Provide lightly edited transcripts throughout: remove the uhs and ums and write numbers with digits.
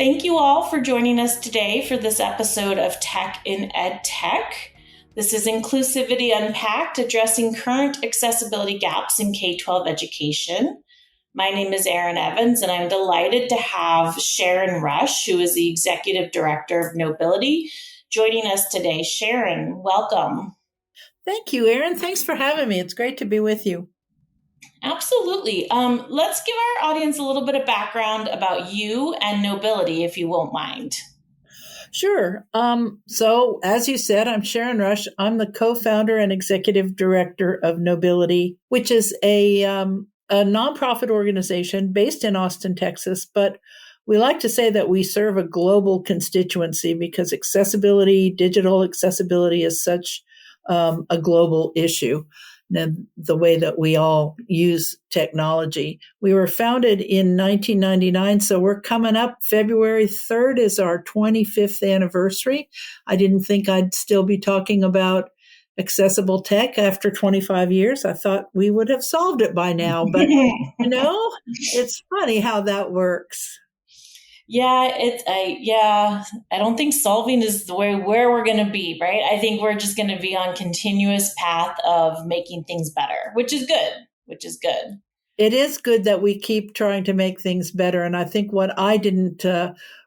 Thank you all for joining us today for this episode of Tech in Ed Tech. This is Inclusivity Unpacked, addressing current accessibility gaps in K12 education. My name is Erin Evans, and I'm delighted to have Sharron Rush, who is the Executive Director of Knowbility, joining us today. Sharron, welcome. Thank you, Erin. Thanks for having me. It's great to be with you. Absolutely. Let's give our audience a little bit of background about you and Knowbility, if you won't mind. Sure. So as you said, I'm Sharron Rush. I'm the co-founder and executive director of Knowbility, which is a nonprofit organization based in Austin, Texas. But we like to say that we serve a global constituency because digital accessibility is such a global issue. And the way that we all use technology. We were founded in 1999, so we're coming up. February 3rd is our 25th anniversary. I didn't think I'd still be talking about accessible tech after 25 years. I thought we would have solved it by now, but it's funny how that works. I don't think solving is the way where we're going to be, right? I think we're just going to be on continuous path of making things better, which is good. It is good that we keep trying to make things better. And I think what I didn't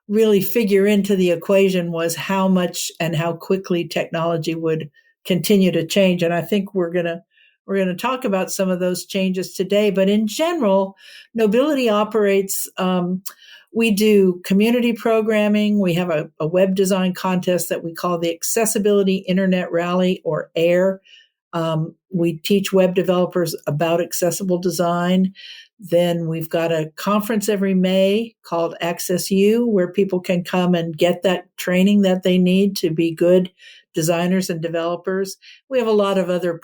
really figure into the equation was how much and how quickly technology would continue to change. And I think we're going to talk about some of those changes today. But in general, Knowbility operates. We do community programming. We have a web design contest that we call the Accessibility Internet Rally, or AIR. We teach web developers about accessible design. Then we've got a conference every May called Access U, where people can come and get that training that they need to be good designers and developers. We have a lot of other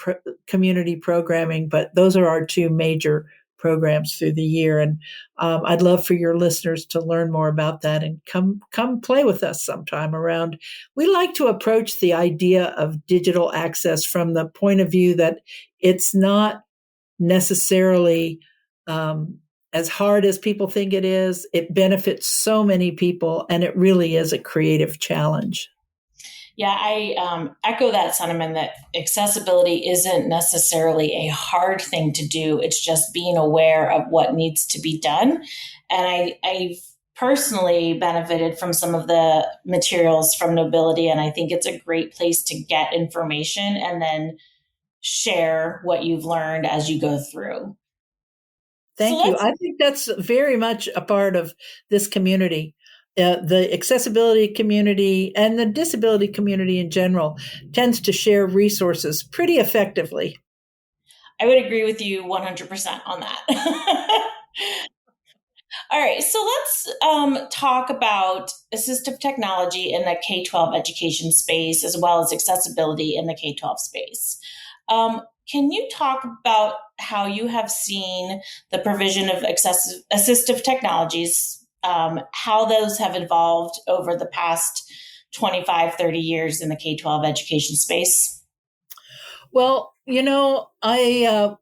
community programming, but those are our two major programs through the year. And I'd love for your listeners to learn more about that and come play with us sometime around. We like to approach the idea of digital access from the point of view that it's not necessarily as hard as people think it is. It benefits so many people, and it really is a creative challenge. Yeah, I echo that sentiment that accessibility isn't necessarily a hard thing to do. It's just being aware of what needs to be done. And I've personally benefited from some of the materials from Knowbility, and I think it's a great place to get information and then share what you've learned as you go through. Thank you. I think that's very much a part of this community. The accessibility community and the disability community in general tends to share resources pretty effectively. I would agree with you 100% on that. All right, so let's talk about assistive technology in the K-12 education space, as well as accessibility in the K-12 space. Can you talk about how you have seen the provision of assistive technologies, how those have evolved over the past 25, 30 years in the K-12 education space? Well, when I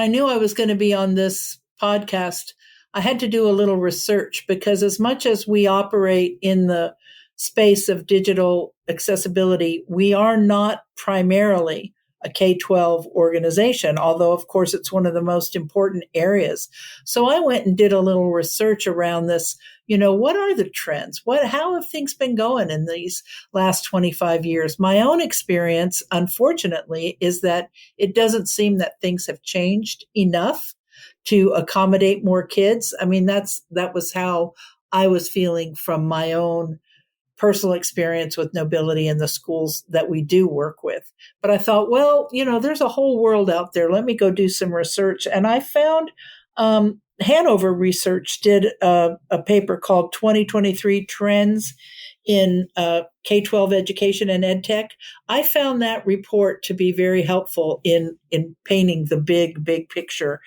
knew I was going to be on this podcast, I had to do a little research, because as much as we operate in the space of digital accessibility, we are not primarily a K-12 organization, although, of course, it's one of the most important areas. So I went and did a little research around this. What are the trends? How have things been going in these last 25 years? My own experience, unfortunately, is that it doesn't seem that things have changed enough to accommodate more kids. I mean, that was how I was feeling from my own personal experience with Knowbility and the schools that we do work with. But I thought, there's a whole world out there. Let me go do some research. And I found Hanover Research did a paper called 2023 Trends in K-12 Education and EdTech. I found that report to be very helpful in painting the big picture.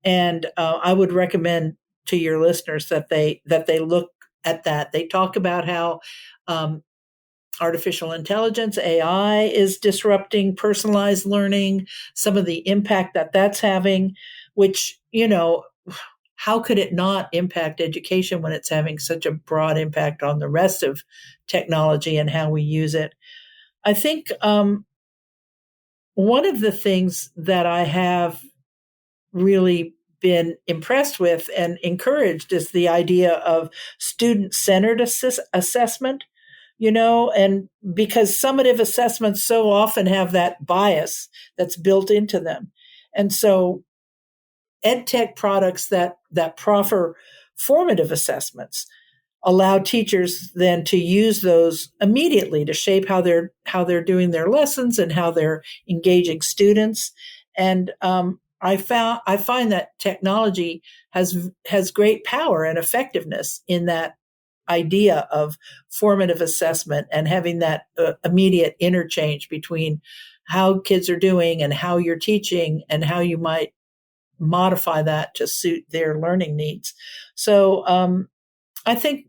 And I would recommend to your listeners that they look at that. They talk about how artificial intelligence, AI, is disrupting personalized learning, some of the impact that that's having, which, how could it not impact education when it's having such a broad impact on the rest of technology and how we use it? I think one of the things that I have really been impressed with and encouraged is the idea of student-centered assessment, and because summative assessments so often have that bias that's built into them. And so ed tech products that proffer formative assessments allow teachers then to use those immediately to shape how they're doing their lessons and how they're engaging students. And I find that technology has great power and effectiveness in that idea of formative assessment and having that immediate interchange between how kids are doing and how you're teaching and how you might modify that to suit their learning needs. So I think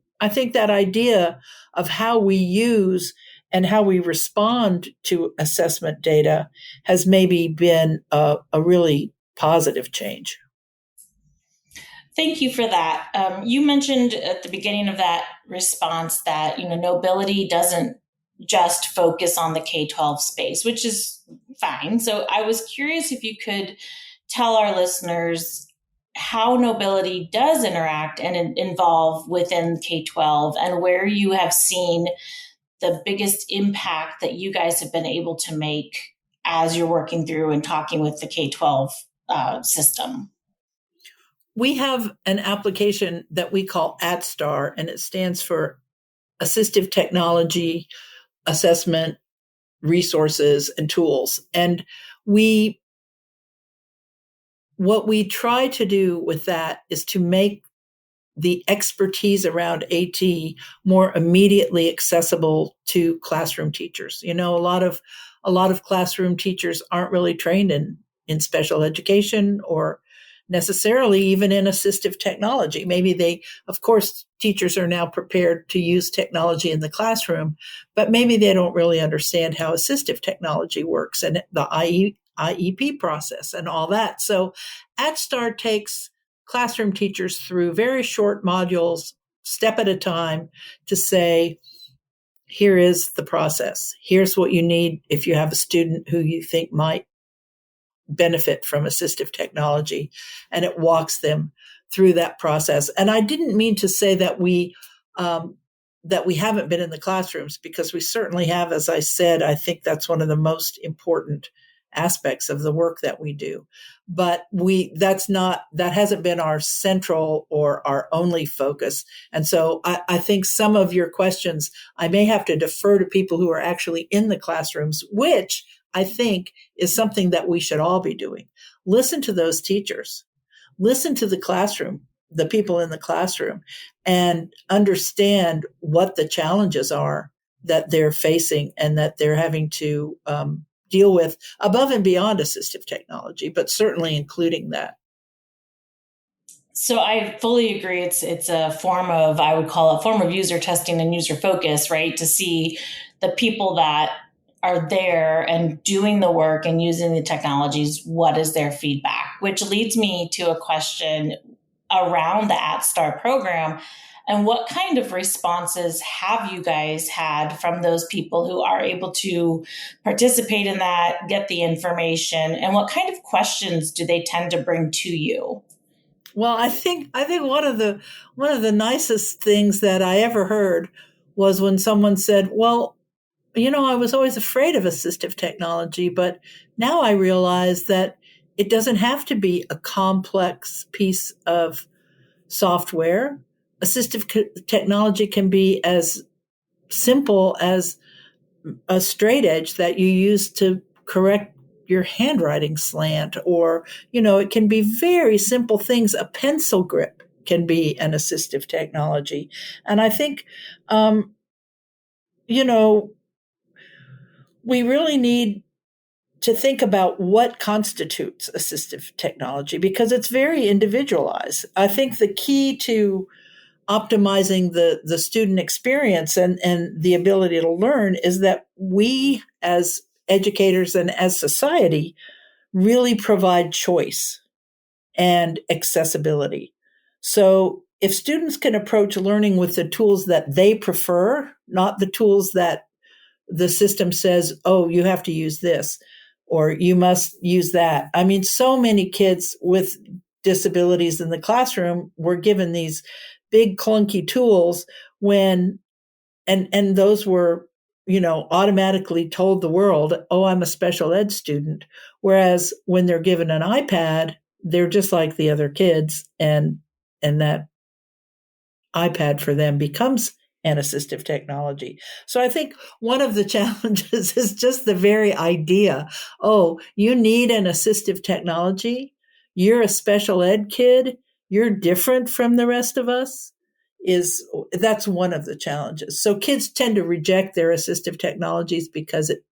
that idea of how we use and how we respond to assessment data has maybe been a really positive change. Thank you for that. You mentioned at the beginning of that response that Knowbility doesn't just focus on the K-12 space, which is fine. So I was curious if you could tell our listeners how Knowbility does interact and involve within K-12 and where you have seen the biggest impact that you guys have been able to make as you're working through and talking with the K-12 system. We have an application that we call ATSTAR, and it stands for Assistive Technology Assessment Resources and Tools. And what we try to do with that is to make the expertise around AT more immediately accessible to classroom teachers. A lot of classroom teachers aren't really trained in special education or necessarily even in assistive technology. Maybe of course, teachers are now prepared to use technology in the classroom, but maybe they don't really understand how assistive technology works and the IEP process and all that. So AtStar takes classroom teachers through very short modules, step at a time, to say, here is the process. Here's what you need if you have a student who you think might benefit from assistive technology. And it walks them through that process. And I didn't mean to say that we haven't been in the classrooms, because we certainly have. As I said, I think that's one of the most important aspects of the work that we do. But that hasn't been our central or our only focus. And so I think some of your questions, I may have to defer to people who are actually in the classrooms, which I think is something that we should all be doing. Listen to those teachers, listen to the people in the classroom, and understand what the challenges are that they're facing and that they're having to deal with above and beyond assistive technology, but certainly including that. So I fully agree. It's a form of, I would call it a form of user testing and user focus, right? To see the people that are there and doing the work and using the technologies, what is their feedback? Which leads me to a question around the AtStar program. And what kind of responses have you guys had from those people who are able to participate in that, get the information, and what kind of questions do they tend to bring to you? Well, I think one of the nicest things that I ever heard was when someone said, "Well, I was always afraid of assistive technology, but now I realize that it doesn't have to be a complex piece of software. Assistive technology can be as simple as a straight edge that you use to correct your handwriting slant, or, it can be very simple things. A pencil grip can be an assistive technology." And I think, we really need to think about what constitutes assistive technology, because it's very individualized. I think the key to optimizing the student experience and the ability to learn is that we as educators and as society really provide choice and accessibility. So if students can approach learning with the tools that they prefer, not the tools that the system says, oh, you have to use this or you must use that. I mean, so many kids with disabilities in the classroom were given these big clunky tools when and those were, automatically told the world, oh, I'm a special ed student. Whereas when they're given an iPad, they're just like the other kids, and that iPad for them becomes an assistive technology. So I think one of the challenges is just the very idea, oh, you need an assistive technology. You're a special ed kid. You're different from the rest of us. That's one of the challenges. So kids tend to reject their assistive technologies because it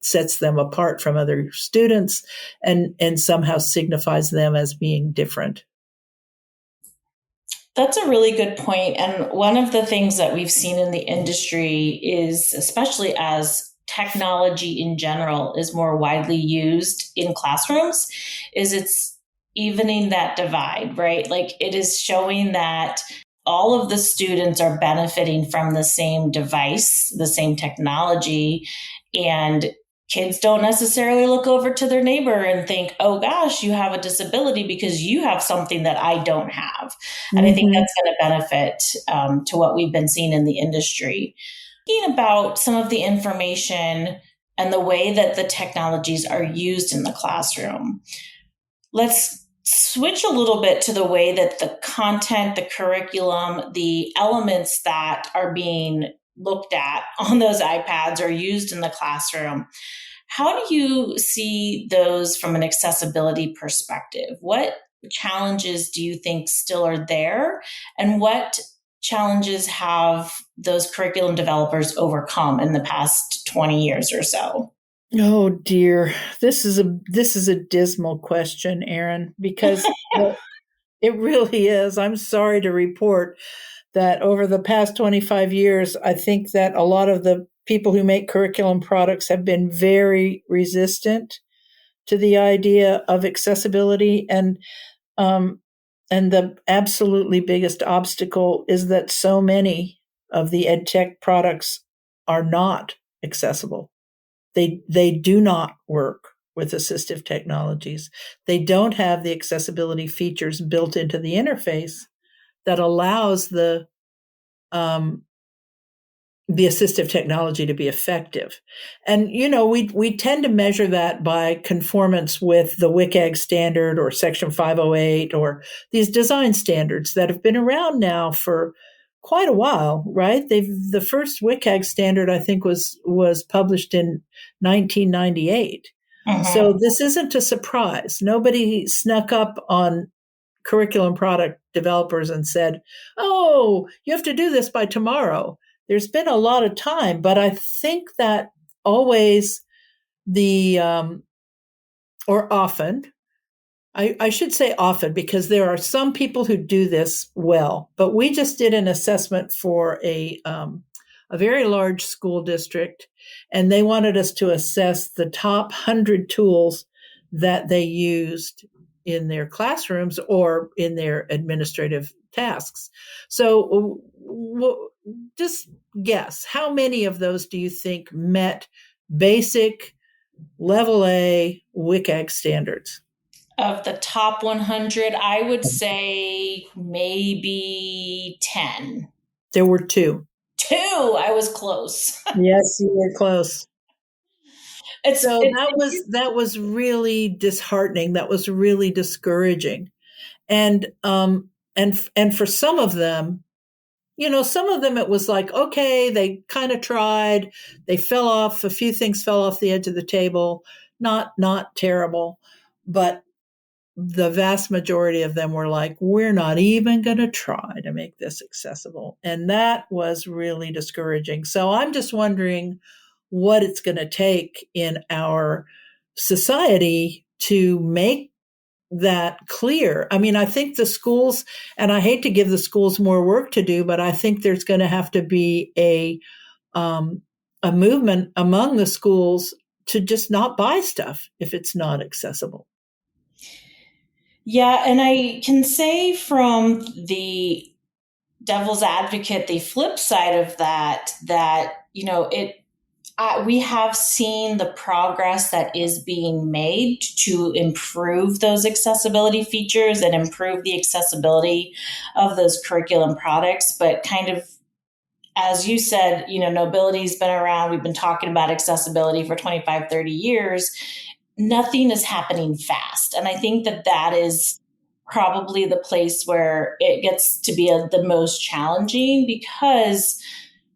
sets them apart from other students and somehow signifies them as being different. That's a really good point. And one of the things that we've seen in the industry is, especially as technology in general is more widely used in classrooms, is it's evening that divide, right? Like it is showing that all of the students are benefiting from the same device, the same technology, and kids don't necessarily look over to their neighbor and think, oh gosh, you have a disability because you have something that I don't have. And I think Mm-hmm. that's going to benefit to what we've been seeing in the industry. Thinking about some of the information and the way that the technologies are used in the classroom, let's switch a little bit to the way that the content, the curriculum, the elements that are being looked at on those iPads are used in the classroom. How do you see those from an accessibility perspective? What challenges do you think still are there? And what challenges have those curriculum developers overcome in the past 20 years or so? Oh dear, this is a dismal question, Erin, because it really is. I'm sorry to report that over the past 25 years, I think that a lot of the people who make curriculum products have been very resistant to the idea of accessibility, um, and the absolutely biggest obstacle is that so many of the ed tech products are not accessible. They do not work with assistive technologies. They don't have the accessibility features built into the interface that allows um, the assistive technology to be effective. And we tend to measure that by conformance with the WCAG standard or Section 508 or these design standards that have been around now for quite a while, right? The first WCAG standard I think was published in 1998. So Mm-hmm. this isn't a surprise. Nobody snuck up on curriculum product developers and said, oh, you have to do this by tomorrow. There's been a lot of time, but I think that always the, or often, I should say often because there are some people who do this well, but we just did an assessment for a very large school district, and they wanted us to assess the top 100 tools that they used in their classrooms or in their administrative tasks. So just guess, how many of those do you think met basic level A WCAG standards? Of the top 100, I would say maybe 10. There were two. Two, I was close. Yes, you were close. it's So it, that was really disheartening. That was really discouraging. And for some of them, some of them it was like, okay, they kind of tried. They fell off. A few things fell off the edge of the table. Not terrible, but the vast majority of them were like, we're not even going to try to make this accessible. And that was really discouraging. So I'm just wondering what it's going to take in our society to make that clear. I mean, I think the schools, and I hate to give the schools more work to do, but I think there's going to have to be a movement among the schools to just not buy stuff if it's not accessible. Yeah, and I can say from the devil's advocate, the flip side of that we have seen the progress that is being made to improve those accessibility features and improve the accessibility of those curriculum products. But kind of, as you said, Knowbility's been around. We've been talking about accessibility for 25, 30 years. Nothing is happening fast. And I think that is probably the place where it gets to be the most challenging, because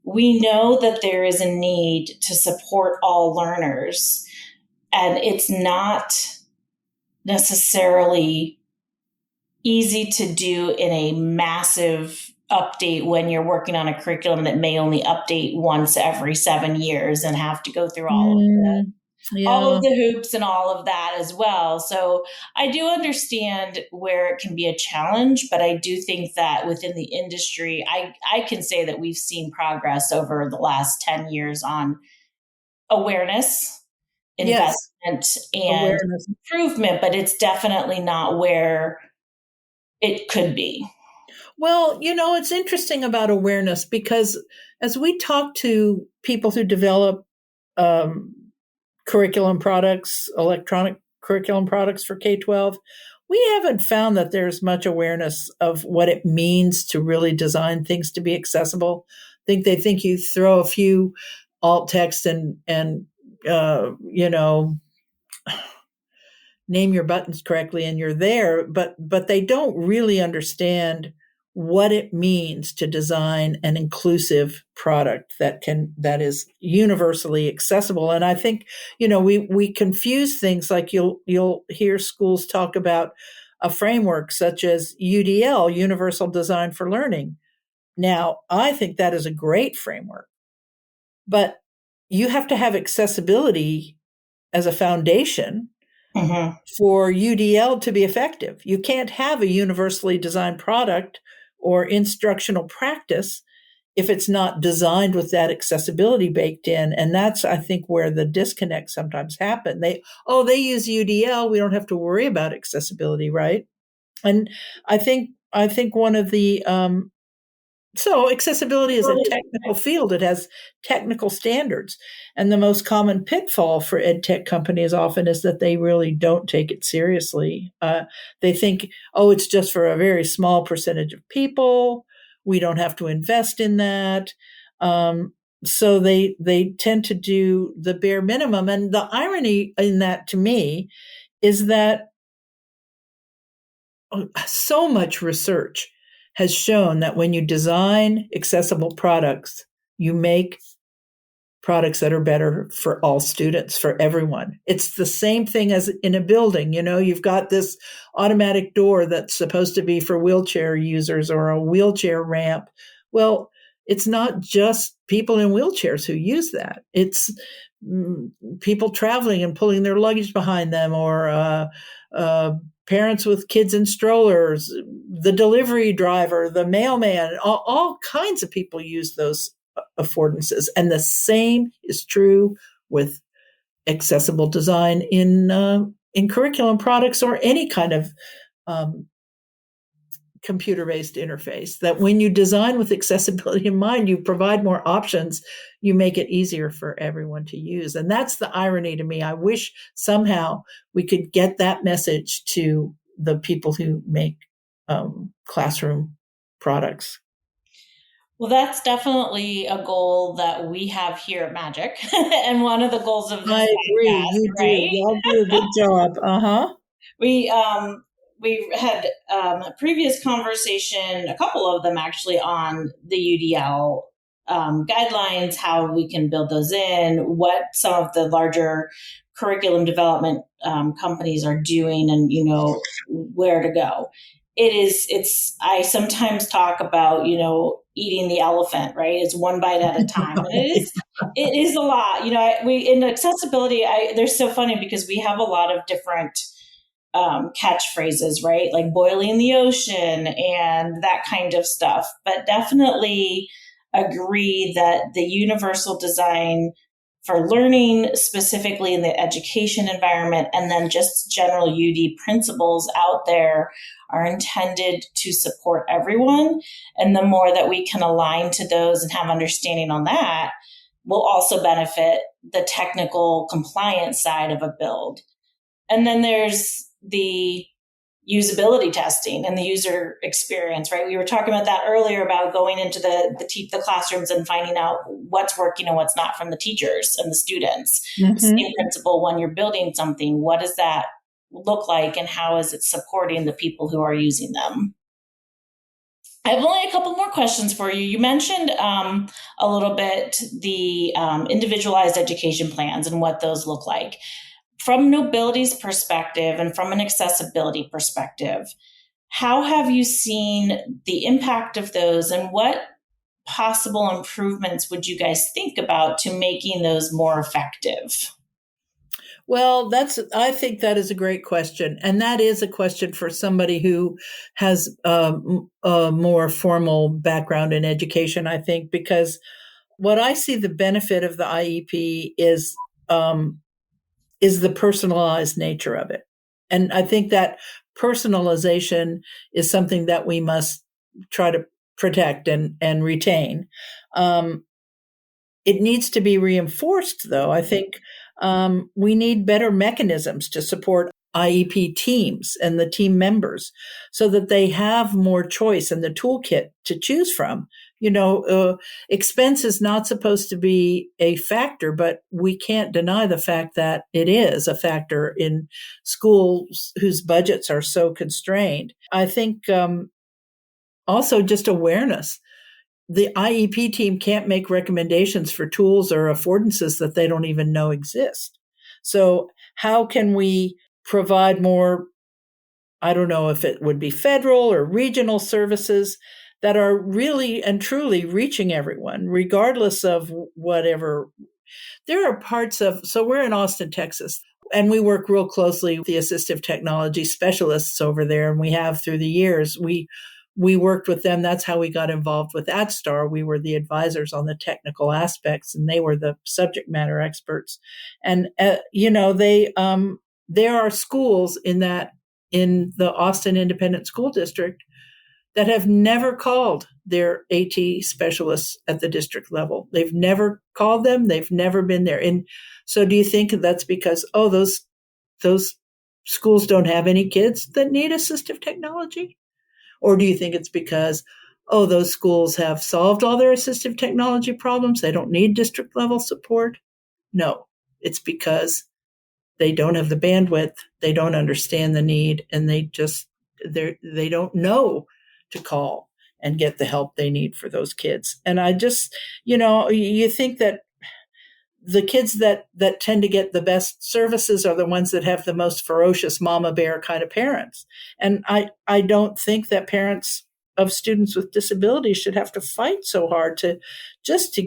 we know that there is a need to support all learners, and it's not necessarily easy to do in a massive update when you're working on a curriculum that may only update once every 7 years and have to go through Mm, all of yeah. the hoops and all of that as well. So I do understand where it can be a challenge, but I do think that within the industry, I can say that we've seen progress over the last 10 years on awareness, Yes. investment, and Awareness. improvement, but it's definitely not where it could be. Well, it's interesting about awareness because as we talk to people who develop um, curriculum products, electronic curriculum products for K-12, we haven't found that there's much awareness of what it means to really design things to be accessible. They think you throw a few alt text and name your buttons correctly and you're there, but they don't really understand what it means to design an inclusive product that is universally accessible. And I think we confuse things. Like you'll hear schools talk about a framework such as UDL, Universal Design for Learning. Now, I think that is a great framework, but you have to have accessibility as a foundation Mm-hmm. for UDL to be effective. You can't have a universally designed product or instructional practice if it's not designed with that accessibility baked in. And that's, I think, where the disconnect sometimes happen. They use UDL, we don't have to worry about accessibility, right? And I think one of the so accessibility is a technical field. It has technical standards. And the most common pitfall for ed tech companies often is that they really don't take it seriously. They think, oh, it's just for a very small percentage of people. We don't have to invest in that. So they tend to do the bare minimum. And the irony in that to me is that so much research has shown that when you design accessible products, you make products that are better for all students, for everyone. It's the same thing as in a building. You've got this automatic door that's supposed to be for wheelchair users or a wheelchair ramp. Well, it's not just people in wheelchairs who use that. It's people traveling and pulling their luggage behind them, or uh, parents with kids in strollers, the delivery driver, the mailman, all kinds of people use those affordances. And the same is true with accessible design in curriculum products or any kind of um, computer-based interface. That when you design with accessibility in mind, you provide more options, you make it easier for everyone to use. And that's the irony to me. I wish somehow we could get that message to the people who make classroom products. Well, that's definitely a goal that we have here at Magic, and one of the goals of this I agree. podcast, You do. right? Y'all do a good job. Uh-huh. We we had a previous conversation, a couple of them actually, on the UDL guidelines, how we can build those in, what some of the larger curriculum development companies are doing, and where to go. It's I sometimes talk about eating the elephant, right? It's one bite at a time, and it is a lot. We in accessibility, they're so funny because we have a lot of different catchphrases, right? Like boiling the ocean and that kind of stuff. But definitely agree that the universal design for learning, specifically in the education environment, and then just general UD principles out there are intended to support everyone. And the more that we can align to those and have understanding on that will also benefit the technical compliance side of a build. And then there's the usability testing and the user experience, right? We were talking about that earlier about going into the classrooms and finding out what's working and what's not from the teachers and the students. Same principle when you're building something. What does that look like and how is it supporting the people who are using them? I have only a couple more questions for you. You mentioned a little bit the individualized education plans and what those look like. From Knowbility's perspective and from an accessibility perspective, how have you seen the impact of those and what possible improvements would you guys think about to making those more effective? Well, I think that is a great question. And that is a question for somebody who has a more formal background in education, I think, because what I see the benefit of the IEP is the personalized nature of it. And I think that personalization is something that we must try to protect and retain. It needs to be reinforced, though. I think we need better mechanisms to support IEP teams and the team members so that they have more choice in the toolkit to choose from. Expense is not supposed to be a factor, but we can't deny the fact that it is a factor in schools whose budgets are so constrained. I think also just awareness. The IEP team can't make recommendations for tools or affordances that they don't even know exist. So how can we provide more, I don't know if it would be federal or regional services that are really and truly reaching everyone, regardless of whatever. There are parts of, so we're in Austin, Texas, and we work real closely with the assistive technology specialists over there, and we have through the years. We worked with them. That's how we got involved with AtStar. We were the advisors on the technical aspects, and they were the subject matter experts. And there are schools in the Austin Independent School District that have never called their AT specialists at the district level. They've never called them. They've never been there. And so, do you think that's because those schools don't have any kids that need assistive technology? Or do you think it's because, those schools have solved all their assistive technology problems, they don't need district level support? No, it's because they don't have the bandwidth, they don't understand the need, and they don't know to call and get the help they need for those kids. And I just, you think that the kids that tend to get the best services are the ones that have the most ferocious mama bear kind of parents. And I don't think that parents of students with disabilities should have to fight so hard to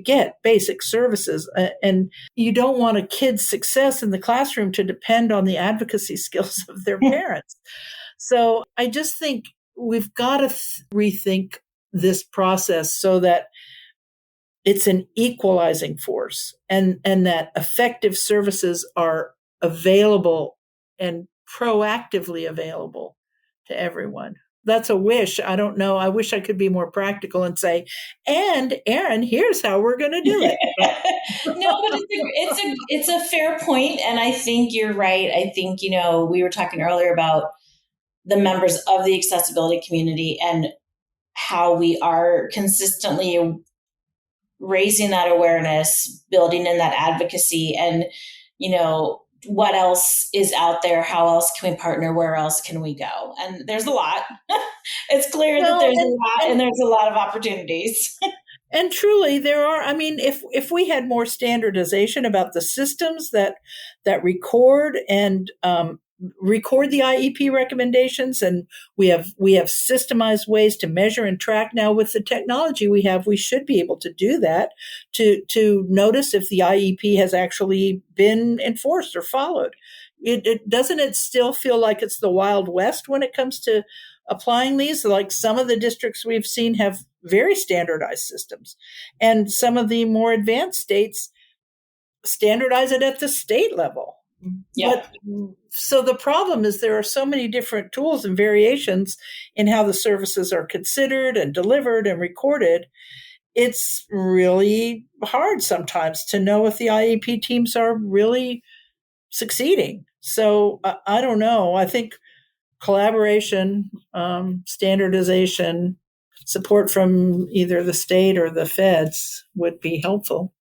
get basic services. And you don't want a kid's success in the classroom to depend on the advocacy skills of their parents. So I just think we've got to rethink this process so that it's an equalizing force and that effective services are available and proactively available to everyone. That's a wish. I don't know. I wish I could be more practical and say, and Erin, here's how we're going to do it. No, but it's a fair point, and I think you're right. I think, we were talking earlier about the members of the accessibility community and how we are consistently raising that awareness, building in that advocacy, and, what else is out there? How else can we partner? Where else can we go? And there's a lot. It's clear that there's a lot, and there's a lot of opportunities. And truly there are, if we had more standardization about the systems that record the IEP recommendations, and we have systemized ways to measure and track now with the technology we have, we should be able to do that to notice if the IEP has actually been enforced or followed. Doesn't it still feel like it's the Wild West when it comes to applying these? Like some of the districts we've seen have very standardized systems, and some of the more advanced states standardize it at the state level. Yep. But so the problem is there are so many different tools and variations in how the services are considered and delivered and recorded. It's really hard sometimes to know if the IEP teams are really succeeding. So I don't know. I think collaboration, standardization, support from either the state or the feds would be helpful.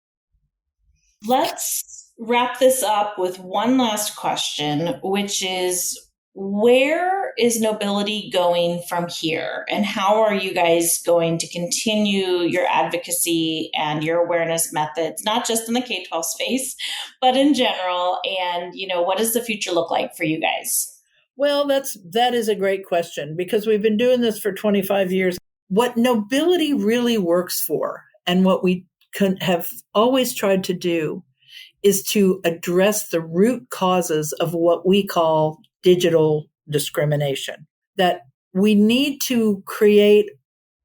Let's wrap this up with one last question, which is, where is Knowbility going from here? And how are you guys going to continue your advocacy and your awareness methods, not just in the K-12 space, but in general? And, what does the future look like for you guys? Well, that is a great question, because we've been doing this for 25 years. What Knowbility really works for, and what we have always tried to do, is to address the root causes of what we call digital discrimination. That we need to create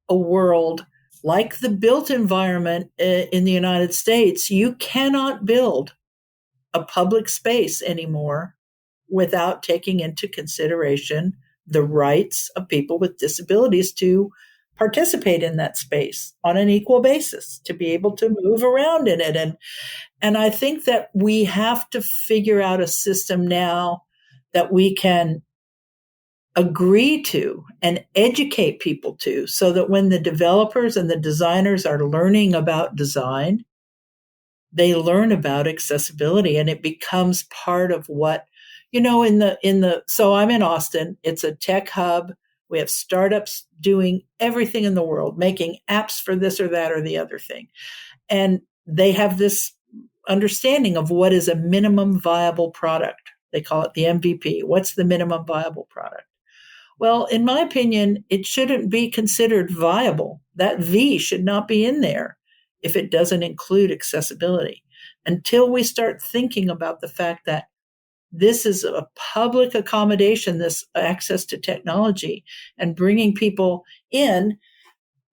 a world like the built environment in the United States. You cannot build a public space anymore without taking into consideration the rights of people with disabilities to participate in that space on an equal basis, to be able to move around in it. And I think that we have to figure out a system now that we can agree to and educate people to, so that when the developers and the designers are learning about design, they learn about accessibility, and it becomes part of what, so I'm in Austin. It's a tech hub. We have startups doing everything in the world, making apps for this or that or the other thing. And they have this understanding of what is a minimum viable product. They call it the MVP. What's the minimum viable product? Well, in my opinion, it shouldn't be considered viable. That V should not be in there if it doesn't include accessibility, until we start thinking about the fact that this is a public accommodation, this access to technology, and bringing people in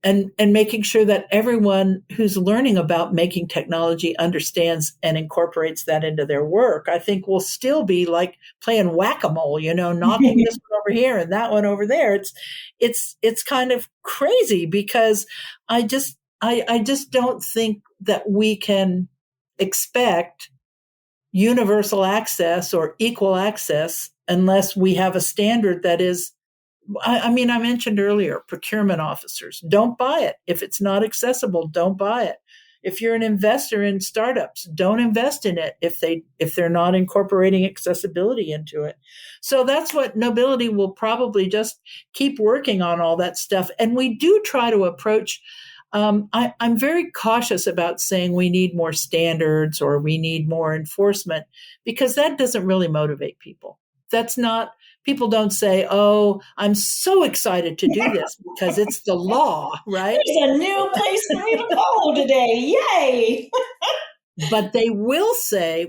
and making sure that everyone who's learning about making technology understands and incorporates that into their work. I think we'll still be like playing whack-a-mole, knocking this one over here and that one over there. It's kind of crazy, because I just don't think that we can expect universal access or equal access unless we have a standard that is, I mentioned earlier, procurement officers. Don't buy it. If it's not accessible, don't buy it. If you're an investor in startups, don't invest in it if they're not incorporating accessibility into it. So that's what Knowbility will probably just keep working on, all that stuff. And we do try to approach, I'm very cautious about saying we need more standards or we need more enforcement, because that doesn't really motivate people. That's not, people don't say, oh, I'm so excited to do this because it's the law, right? There's a new place for me to follow today. Yay! But they will say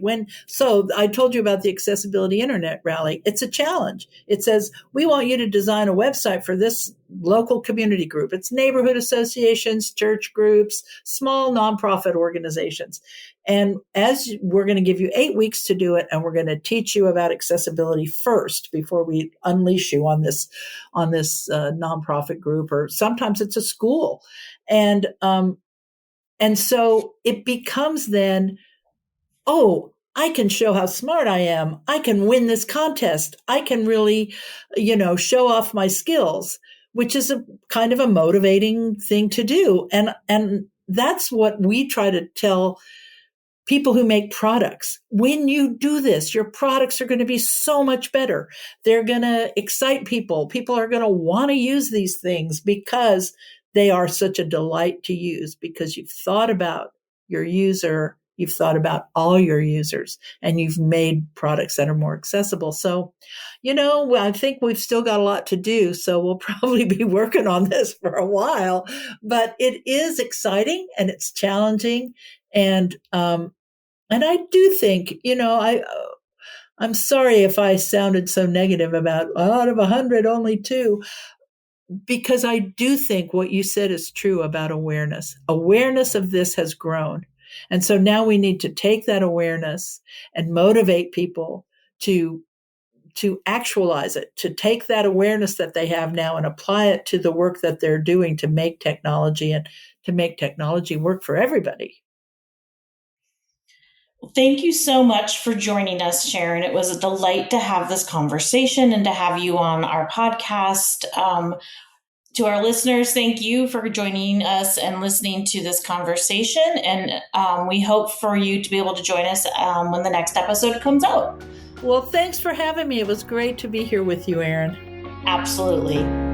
so I told you about the Accessibility Internet Rally. It's a challenge. It says, we want you to design a website for this local community group. It's neighborhood associations, church groups, small nonprofit organizations. And as we're going to give you 8 weeks to do it, and we're going to teach you about accessibility first before we unleash you on this nonprofit group, or sometimes it's a school. And so it becomes then, oh, I can show how smart I am. I can win this contest. I can really, show off my skills, which is a kind of a motivating thing to do. And that's what we try to tell people who make products. When you do this, your products are going to be so much better. They're going to excite people. People are going to want to use these things because they are such a delight to use, because you've thought about your user, you've thought about all your users, and you've made products that are more accessible. So, I think we've still got a lot to do. So we'll probably be working on this for a while, but it is exciting and it's challenging. And I do think, I'm sorry if I sounded so negative about out of 100, only 2, because I do think what you said is true about awareness. Awareness of this has grown. And so now we need to take that awareness and motivate people to actualize it, to take that awareness that they have now and apply it to the work that they're doing to make technology and to make technology work for everybody. Thank you so much for joining us, Sharron. It was a delight to have this conversation and to have you on our podcast. To our listeners, thank you for joining us and listening to this conversation. And we hope for you to be able to join us when the next episode comes out. Well, thanks for having me. It was great to be here with you, Erin. Absolutely.